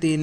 3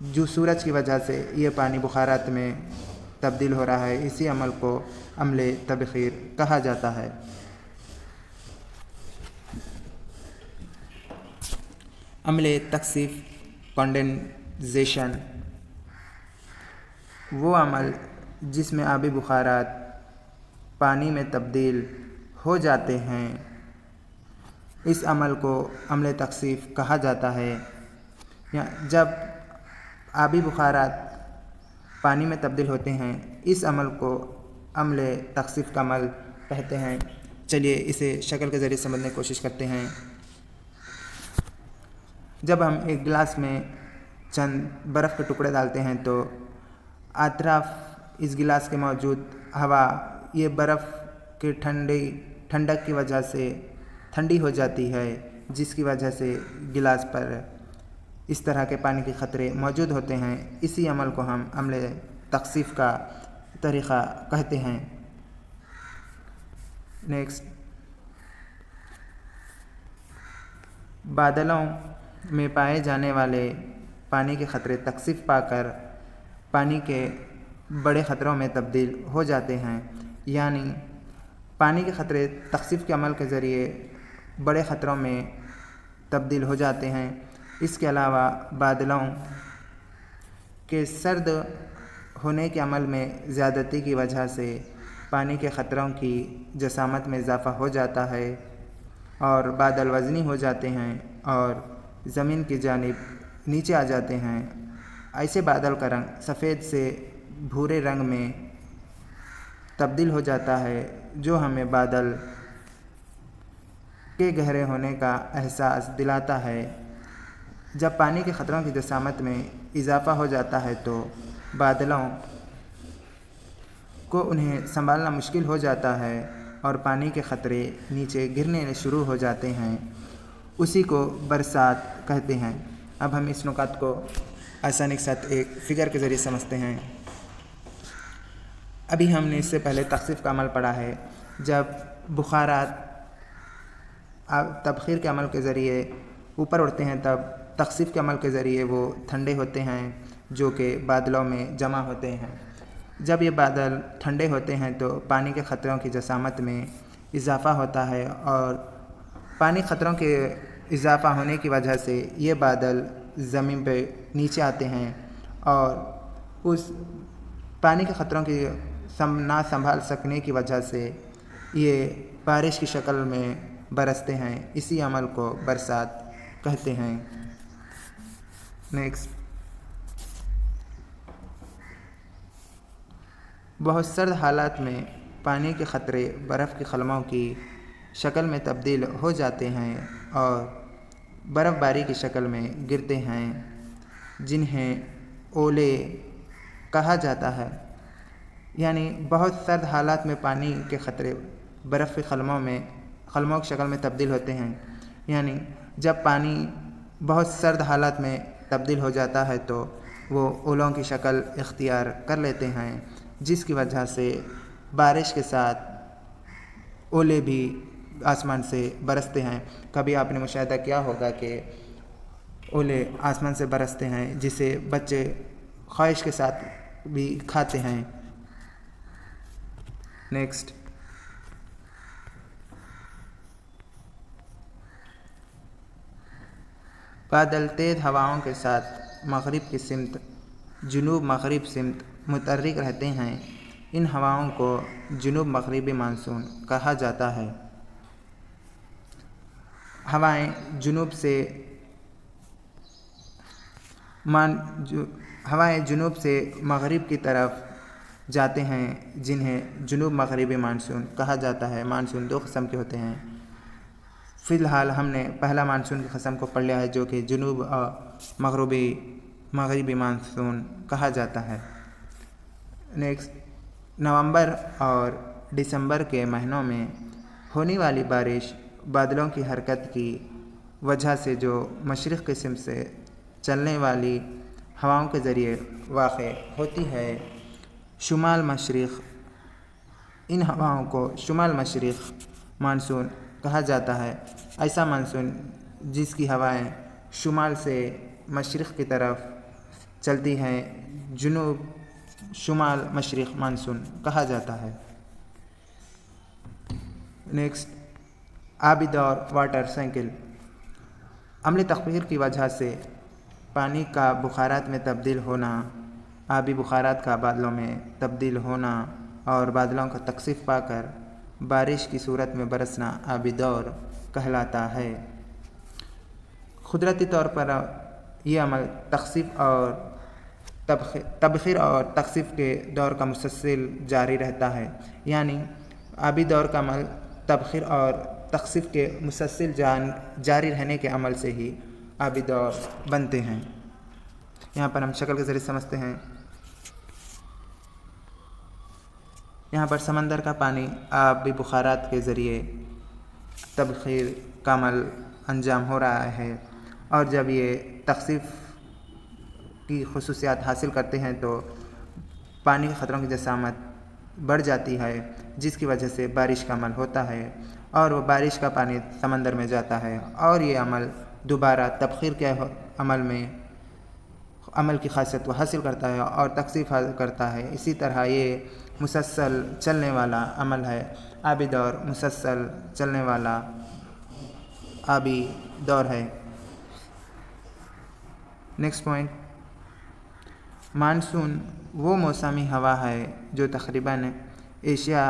جو سورج کی وجہ سے یہ پانی بخارات میں تبدیل ہو رہا ہے، اسی عمل کو عمل تبخیر کہا جاتا ہے۔ عمل تکثیف کنڈنسیشن وہ عمل جس میں آبی بخارات پانی میں تبدیل ہو جاتے ہیں، اس عمل کو عمل تکثیف کہا جاتا ہے۔ جب آبی بخارات پانی میں تبدیل ہوتے ہیں، اس عمل کو عمل تکثیف کا عمل کہتے ہیں۔ چلیے اسے شکل کے ذریعے سمجھنے کی کوشش کرتے ہیں۔ جب ہم ایک گلاس میں چند برف کے ٹکڑے ڈالتے ہیں تو اطراف اس گلاس کے موجود ہوا یہ برف کے ٹھنڈک کی وجہ سے ٹھنڈی ہو جاتی ہے، جس کی وجہ سے گلاس پر اس طرح کے پانی کے قطرے موجود ہوتے ہیں۔ اسی عمل کو ہم عمل تکثیف کا طریقہ کہتے ہیں۔ نیکسٹ، بادلوں میں پائے جانے والے پانی کے قطرے تکثیف پا کر پانی کے بڑے قطروں میں تبدیل ہو جاتے ہیں، یعنی پانی کے قطرے تکثیف کے عمل کے ذریعے بڑے قطروں میں تبدیل ہو جاتے ہیں۔ اس کے علاوہ بادلوں کے سرد ہونے کے عمل میں زیادتی کی وجہ سے پانی کے قطروں کی جسامت میں اضافہ ہو جاتا ہے اور بادل وزنی ہو جاتے ہیں اور زمین کی جانب نیچے آ جاتے ہیں۔ ایسے بادل کا رنگ سفید سے بھورے رنگ میں تبدیل ہو جاتا ہے، جو ہمیں بادل کے گہرے ہونے کا احساس دلاتا ہے۔ جب پانی کے قطروں کی جسامت میں اضافہ ہو جاتا ہے تو بادلوں کو انہیں سنبھالنا مشکل ہو جاتا ہے اور پانی کے قطرے نیچے گرنے شروع ہو جاتے ہیں۔ اسی کو برسات کہتے ہیں۔ اب ہم اس نکات کو آسانی کے ساتھ ایک فگر کے ذریعے سمجھتے ہیں۔ ابھی ہم نے اس سے پہلے تکثیف کا عمل پڑھا ہے۔ جب بخارات تبخیر کے عمل کے ذریعے اوپر اڑتے ہیں تب تکثیف کے عمل کے ذریعے وہ ٹھنڈے ہوتے ہیں، جو کہ بادلوں میں جمع ہوتے ہیں۔ جب یہ بادل ٹھنڈے ہوتے ہیں تو پانی کے قطروں کی جسامت میں اضافہ ہوتا ہے اور پانی قطروں کے اضافہ ہونے کی وجہ سے یہ بادل زمین پہ نیچے آتے ہیں اور اس پانی کے قطروں کی نہ سنبھال سکنے کی وجہ سے یہ بارش کی شکل میں برستے ہیں۔ اسی عمل کو برسات کہتے ہیں۔ نیکسٹ، بہت سرد حالات میں پانی کے قطرے برف کے قلموں کی شکل میں تبدیل ہو جاتے ہیں اور برف باری کی شکل میں گرتے ہیں، جنہیں اولے کہا جاتا ہے۔ یعنی بہت سرد حالات میں پانی کے قطرے برف کے قلموں کی شکل میں تبدیل ہوتے ہیں، یعنی جب پانی بہت سرد حالات میں تبدیل ہو جاتا ہے تو وہ اولوں کی شکل اختیار کر لیتے ہیں، جس کی وجہ سے بارش کے ساتھ اولے بھی آسمان سے برستے ہیں۔ کبھی آپ نے مشاہدہ کیا ہوگا کہ اولے آسمان سے برستے ہیں، جسے بچے خواہش کے ساتھ بھی کھاتے ہیں۔ نیکسٹ، بادل تیز ہواؤں کے ساتھ مغرب کی سمت جنوب مغرب سمت متحرک رہتے ہیں۔ ان ہواؤں کو جنوب مغربی مانسون کہا جاتا ہے۔ ہوائیں جنوب سے مغرب کی طرف جاتے ہیں، جنہیں جنوب مغربی مانسون کہا جاتا ہے۔ مانسون دو قسم کے ہوتے ہیں۔ فی الحال ہم نے پہلا مانسون کی قسم کو پڑھ لیا ہے، جو کہ جنوب اور مغربی مانسون کہا جاتا ہے۔ نیکسٹ، نومبر اور دسمبر کے مہینوں میں ہونے والی بارش بادلوں کی حرکت کی وجہ سے جو مشرق کی سمت سے چلنے والی ہواؤں کے ذریعے واقع ہوتی ہے۔ شمال مشرق، ان ہواؤں کو شمال مشرق مانسون کہا جاتا ہے۔ ایسا مانسون جس کی ہوائیں شمال سے مشرق کی طرف چلتی ہیں جنوب شمال مشرق مانسون کہا جاتا ہے۔ نیکسٹ، آبی دور واٹر سائیکل۔ عملی تخمیر کی وجہ سے پانی کا بخارات میں تبدیل ہونا، آبی بخارات کا بادلوں میں تبدیل ہونا اور بادلوں کا تکثیف پا کر بارش کی صورت میں برسنا آبی دور کہلاتا ہے۔ قدرتی طور پر یہ عمل تخصیف اور تبخیر اور تکثیف کے دور کا مسلسل جاری رہتا ہے، یعنی آبی دور کا عمل تبخیر اور تکثیف کے مسلسل جاری رہنے کے عمل سے ہی آبی دور بنتے ہیں۔ یہاں پر ہم شکل کے ذریعے سمجھتے ہیں۔ یہاں پر سمندر کا پانی آبی بخارات کے ذریعے تبخیر کا عمل انجام ہو رہا ہے، اور جب یہ تکثیف کی خصوصیات حاصل کرتے ہیں تو پانی کے خطروں کی جسامت بڑھ جاتی ہے، جس کی وجہ سے بارش کا عمل ہوتا ہے اور وہ بارش کا پانی سمندر میں جاتا ہے، اور یہ عمل دوبارہ تبخیر کے عمل کی خاصیت کو حاصل کرتا ہے اور تکثیف حاصل کرتا ہے۔ اسی طرح یہ مسلسل چلنے والا عمل ہے۔ آبی دور مسلسل چلنے والا آبی دور ہے۔ نیکسٹ پوائنٹ، مانسون وہ موسمی ہوا ہے جو تقریباً ایشیا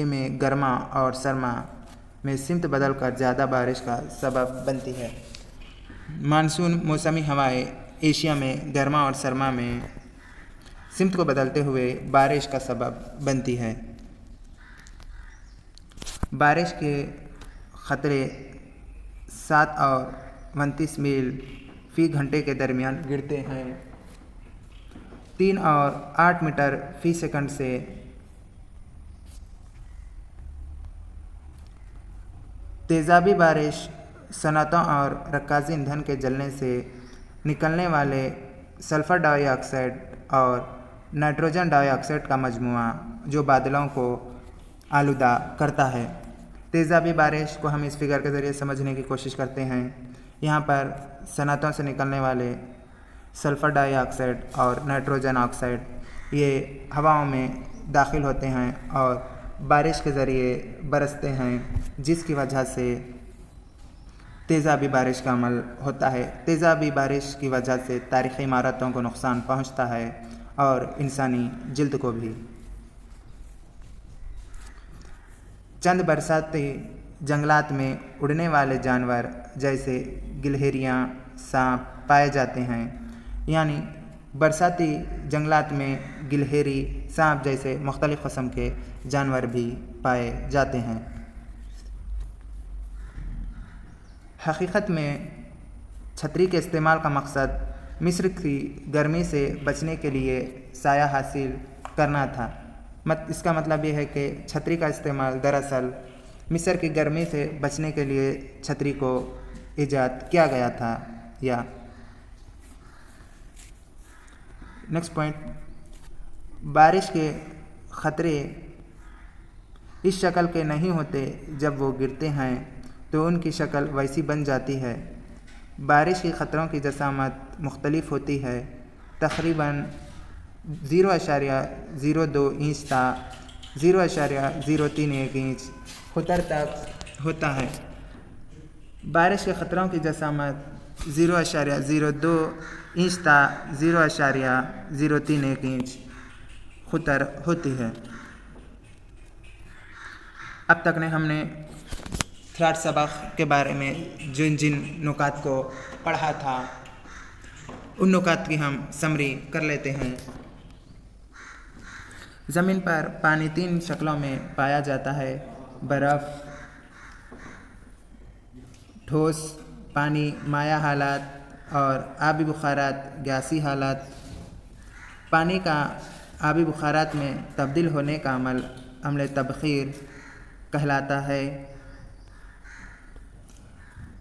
میں گرما اور سرما میں سمت بدل کر زیادہ بارش کا سبب بنتی ہے۔ مانسون موسمی ہوائیں ایشیا میں گرما اور سرما میں سمت کو بدلتے ہوئے بارش کا سبب بنتی ہے۔ بارش کے قطرے 7 اور 29 میل فی گھنٹے کے درمیان گرتے ہیں۔ 3 اور 8 میٹر فی سیکنڈ سے تیزابی بارش صنعتوں اور رکازی ایندھن کے جلنے سے نکلنے والے سلفر ڈائی آکسائڈ اور نائٹروجن ڈائی آکسائڈ کا مجموعہ جو بادلوں کو آلودہ کرتا ہے۔ تیزابی بارش کو ہم اس فگر کے ذریعے سمجھنے کی کوشش کرتے ہیں۔ یہاں پر صنعتوں سے نکلنے والے سلفر ڈائی آکسائڈ اور نائٹروجن آکسائڈ یہ ہواؤں میں داخل ہوتے ہیں اور بارش کے ذریعے برستے ہیں، جس کی وجہ سے تیزابی بارش کا عمل ہوتا ہے۔ تیزابی بارش کی وجہ سے تاریخی عمارتوں کو نقصان پہنچتا ہے اور انسانی جلد کو بھی۔ چند برساتی جنگلات میں اڑنے والے جانور جیسے گلہریاں، سانپ پائے جاتے ہیں، یعنی برساتی جنگلات میں گلہری، سانپ جیسے مختلف قسم کے جانور بھی پائے جاتے ہیں۔ حقیقت میں چھتری کے استعمال کا مقصد مصر کی گرمی سے بچنے کے لیے سایہ حاصل کرنا تھا۔ اس کا مطلب یہ ہے کہ چھتری کا استعمال دراصل مصر کی گرمی سے بچنے کے لیے چھتری کو ایجاد کیا گیا تھا۔ یا نیکسٹ پوائنٹ، بارش کے خطرے اس شکل کے نہیں ہوتے۔ جب وہ گرتے ہیں تو ان کی شکل ویسی بن جاتی ہے۔ بارش کے خطروں کی جسامت مختلف ہوتی ہے، تقریباً 0.02 انچ تا 0.031 انچ قطر تک ہوتا ہے۔ بارش کے خطروں کی جسامت 0.02 انچ تا 0.031 انچ قطر ہوتی ہے۔ اب تک ہم نے تھرڈ سبق کے بارے میں جن نکات کو پڑھا تھا ان نکات کی ہم سمری کر لیتے ہیں۔ زمین پر پانی 3 شکلوں میں پایا جاتا ہے: برف، ٹھوس پانی مائع حالات اور آبی بخارات گیسی حالات۔ پانی کا آبی بخارات میں تبدیل ہونے کا عمل تبخیر کہلاتا ہے۔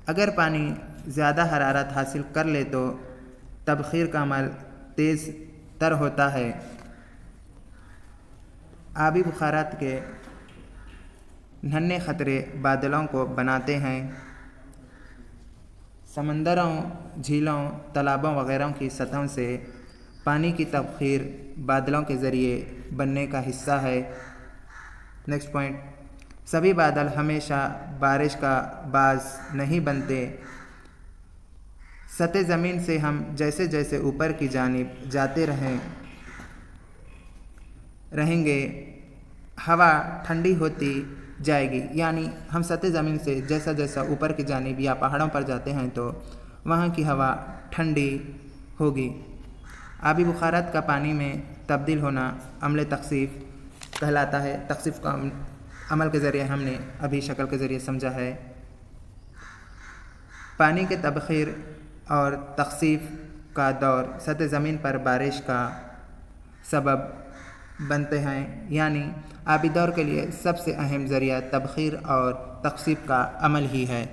اگر پانی زیادہ حرارت حاصل کر لے تو تبخیر کا عمل تیز تر ہوتا ہے۔ آبی بخارات کے ننھے قطرے بادلوں کو بناتے ہیں۔ سمندروں، جھیلوں، تالابوں وغیرہ کی سطحوں سے پانی کی تبخیر بادلوں کے ذریعے بننے کا حصہ ہے۔ نیکسٹ پوائنٹ، سبھی بادل ہمیشہ بارش کا باعث نہیں بنتے۔ سطح زمین سے ہم جیسے جیسے اوپر کی جانب جاتے رہیں گے ہوا ٹھنڈی ہوتی جائے گی، یعنی ہم سطح زمین سے جیسا جیسا اوپر کی جانب یا پہاڑوں پر جاتے ہیں تو وہاں کی ہوا ٹھنڈی ہوگی۔ آبی بخارات کا پانی میں تبدیل ہونا عمل تخصیف کہلاتا ہے۔ تخصیف کا عمل کے ذریعے ہم نے ابھی شکل کے ذریعے سمجھا ہے۔ پانی کے تبخیر اور تخصیف کا دور سطح زمین پر بارش کا سبب بنتے ہیں، یعنی آبی دور کے لیے سب سے اہم ذریعہ تبخیر اور تخصیف کا عمل ہی ہے۔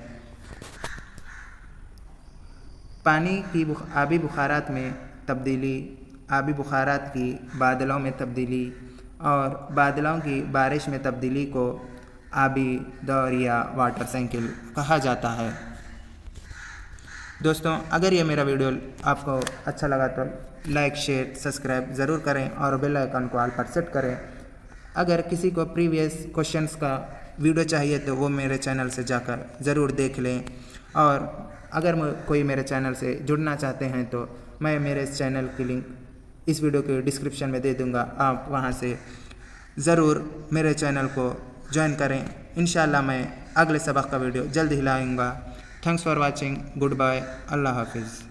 پانی کی آبی بخارات میں تبدیلی، آبی بخارات کی بادلوں میں تبدیلی اور بادلوں کی بارش میں تبدیلی کو آبی دور یا واٹر سائیکل کہا جاتا ہے۔ دوستوں، اگر یہ میرا ویڈیو آپ کو اچھا لگا تو لائک، شیئر، سبسکرائب ضرور کریں اور بیل آئیکن کو آل پر سیٹ کریں۔ اگر کسی کو پریویس کوشچنس کا ویڈیو چاہیے تو وہ میرے چینل سے جا کر ضرور دیکھ لیں، اور اگر کوئی میرے چینل سے جڑنا چاہتے ہیں تو میں میرے اس چینل کی لنک اس ویڈیو کے ڈسکرپشن میں دے دوں گا، آپ وہاں سے ضرور میرے چینل کو جوائن کریں۔ انشاءاللہ میں اگلے سبق کا ویڈیو جلد ہی لاؤں گا۔ Thanks for watching, goodbye, اللہ حافظ۔